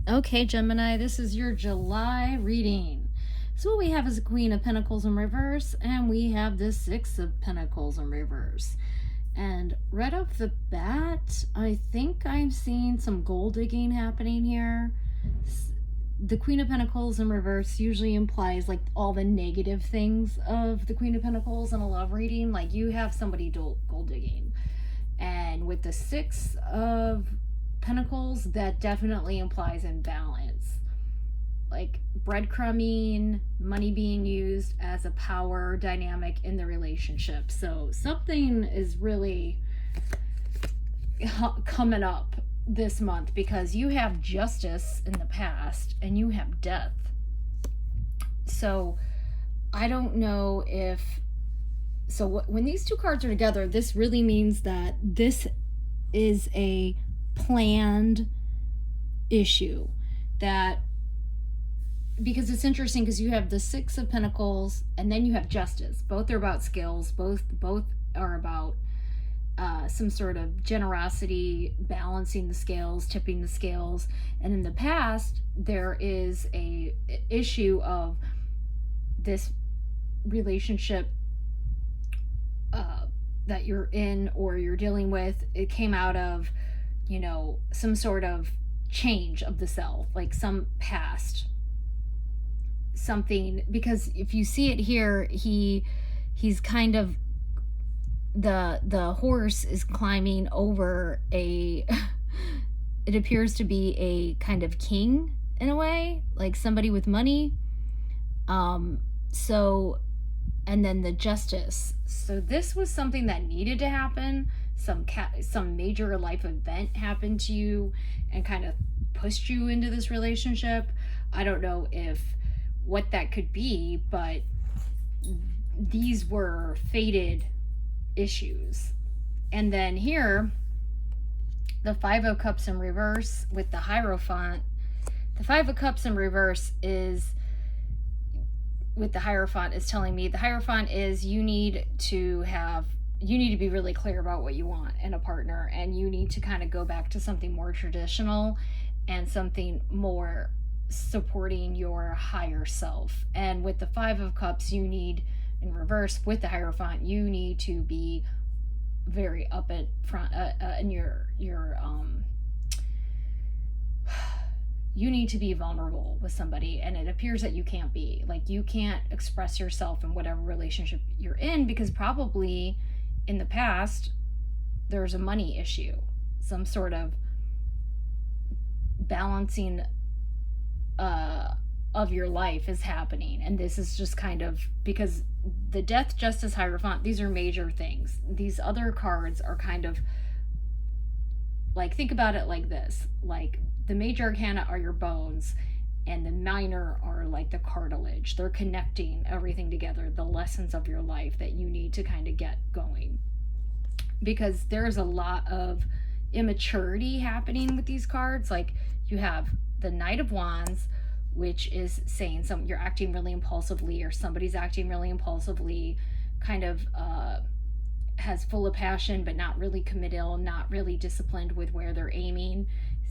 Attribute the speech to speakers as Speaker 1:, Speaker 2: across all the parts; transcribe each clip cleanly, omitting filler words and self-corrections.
Speaker 1: Okay, Gemini, this is your July reading. So what we have is a Queen of Pentacles in reverse, and we have the Six of Pentacles in reverse. And right off the bat, I think I'm seeing some gold digging happening here. The Queen of Pentacles in reverse usually implies like all the negative things of the Queen of Pentacles in a love reading. Like you have somebody gold digging. And with the Six of Pentacles, that definitely implies imbalance, like breadcrumbing, money being used as a power dynamic in the relationship. So something is really coming up this month, because you have justice in the past and you have death. So I don't know if when these two cards are together, this really means that this is a planned issue, that because it's interesting, because you have the Six of Pentacles and then you have justice. Both are about scales. Both are about some sort of generosity, balancing the scales, tipping the scales. And in the past, there is a issue of this relationship that you're in or you're dealing with. It came out of, some sort of change of the self, like some past something. Because if you see it here, he's kind of, the horse is climbing over it appears to be a kind of king in a way, like somebody with money. And then the justice. So this was something that needed to happen. Some major life event happened to you and kind of pushed you into this relationship. I don't know what that could be, but these were fated issues. And then here, the Five of Cups in reverse with the Hierophant. The Five of Cups in reverse is, with the Hierophant, is telling me, the Hierophant is you need to be really clear about what you want in a partner, and you need to kind of go back to something more traditional and something more supporting your higher self. And with the Five of Cups, you need, in reverse with the Hierophant, you need to be very up at front in your you need to be vulnerable with somebody, and it appears that you can't be. Like, you can't express yourself in whatever relationship you're in, because probably in the past there's a money issue, some sort of balancing of your life is happening. And this is just kind of, because the Death, Justice, Hierophant, these are major things. These other cards are kind of like, think about it like this, like the major arcana are your bones and the minor are like the cartilage. They're connecting everything together, the lessons of your life that you need to kind of get going, because there's a lot of immaturity happening with these cards. Like, you have the Knight of Wands, which is saying you're acting really impulsively, or somebody's acting really impulsively, kind of has full of passion but not really committal, not really disciplined with where they're aiming.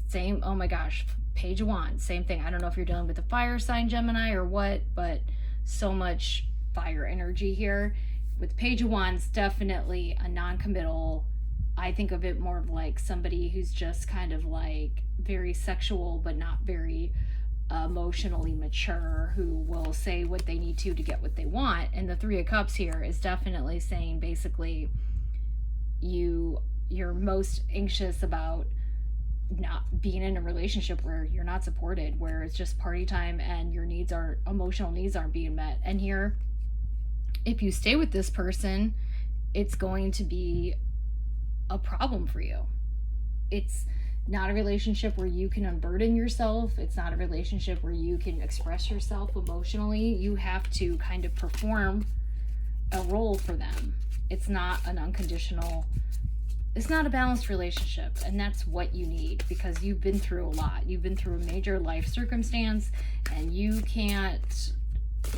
Speaker 1: Same, oh my gosh, Page of Wands, same thing. I don't know if you're dealing with a fire sign, Gemini, or what, but so much fire energy here. With Page of Wands, definitely a non-committal. I think of it more of like somebody who's just kind of like very sexual but not very emotionally mature, who will say what they need to get what they want. And the Three of Cups here is definitely saying, basically, you're most anxious about not being in a relationship where you're not supported, where it's just party time and your emotional needs aren't being met. And here, if you stay with this person, it's going to be a problem for you. It's not a relationship where you can unburden yourself. It's not a relationship where you can express yourself emotionally. You have to kind of perform a role for them. It's not an unconditional, it's not a balanced relationship. And that's what you need, because you've been through a lot. You've been through a major life circumstance, and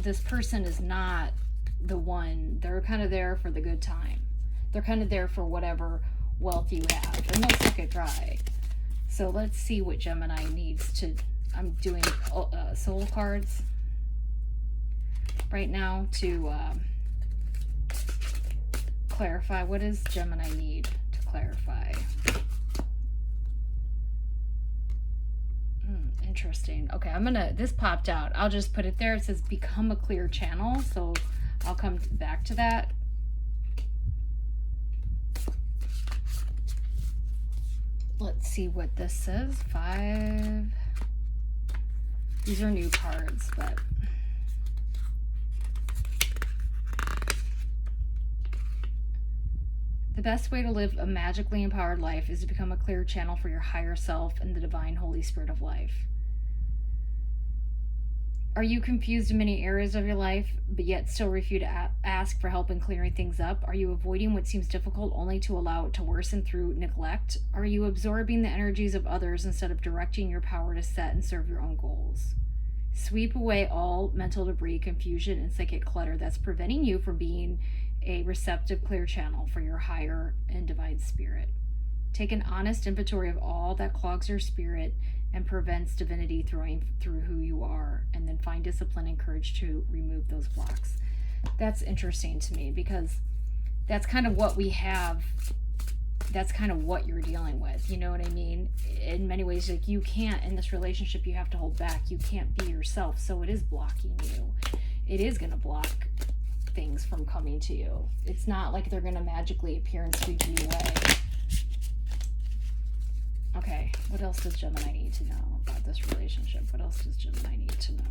Speaker 1: this person is not the one. They're kind of there for the good time. They're kind of there for whatever wealth you have, and they'll suck it dry. So let's see what Gemini needs to I'm doing soul cards right now to clarify. What does Gemini need to clarify? Interesting. Okay, this popped out. I'll just put it there. It says become a clear channel. So I'll come back to that. Let's see what this says. 5. These are new cards, but the best way to live a magically empowered life is to become a clear channel for your higher self and the divine Holy Spirit of life. Are you confused in many areas of your life, but yet still refuse to ask for help in clearing things up? Are you avoiding what seems difficult only to allow it to worsen through neglect? Are you absorbing the energies of others instead of directing your power to set and serve your own goals? Sweep away all mental debris, confusion, and psychic clutter that's preventing you from being a receptive, clear channel for your higher and divine spirit. Take an honest inventory of all that clogs your spirit and prevents divinity through who you are, and then find discipline and courage to remove those blocks. That's interesting to me because that's kind of what we have. That's kind of what you're dealing with. You know what I mean? In many ways, like, you can't, in this relationship, you have to hold back. You can't be yourself. So it is blocking you. It is going to block things from coming to you. It's not like they're going to magically appear and sweep you away. Okay, what else does Gemini need to know about this relationship? What else does Gemini need to know?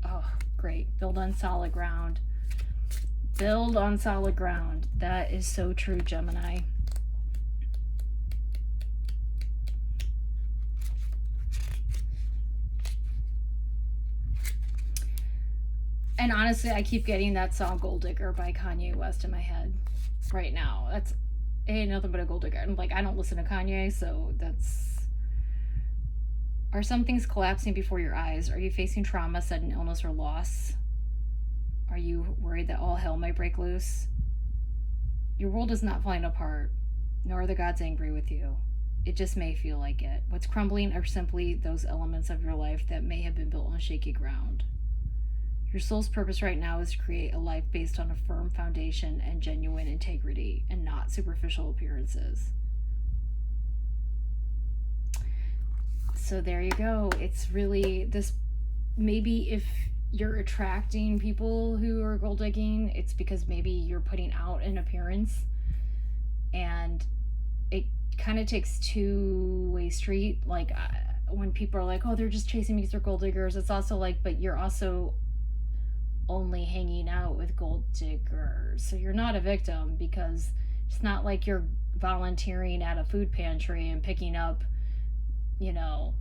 Speaker 1: Oh, great. Build on solid ground. Build on solid ground. That is so true, Gemini. And honestly, I keep getting that song Gold Digger by Kanye West in my head right now. That's ain't nothing but a gold digger. And like, I don't listen to Kanye, so that's... Are some things collapsing before your eyes? Are you facing trauma, sudden illness, or loss? Are you worried that all hell might break loose? Your world is not falling apart, nor are the gods angry with you. It just may feel like it. What's crumbling are simply those elements of your life that may have been built on shaky ground. Your soul's purpose right now is to create a life based on a firm foundation and genuine integrity, and not superficial appearances. So there you go. It's really this. Maybe if you're attracting people who are gold digging, it's because maybe you're putting out an appearance, and it kind of takes two-way street. Like when people are like, oh, they're just chasing me because they're gold diggers, it's also like, but you're also only hanging out with gold diggers. So you're not a victim, because it's not like you're volunteering at a food pantry and picking up, you know,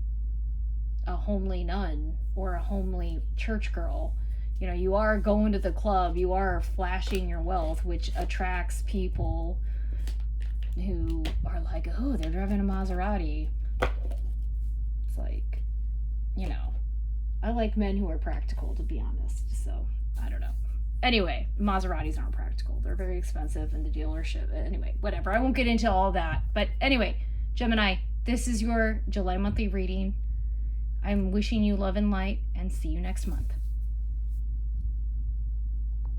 Speaker 1: a homely nun or a homely church girl. You know, you are going to the club, you are flashing your wealth, which attracts people who are like, oh, they're driving a Maserati. It's like, you know, I like men who are practical, to be honest. So, I don't know. Anyway, Maseratis aren't practical. They're very expensive in the dealership. Anyway, whatever. I won't get into all that. But anyway, Gemini, this is your July monthly reading. I'm wishing you love and light, and see you next month.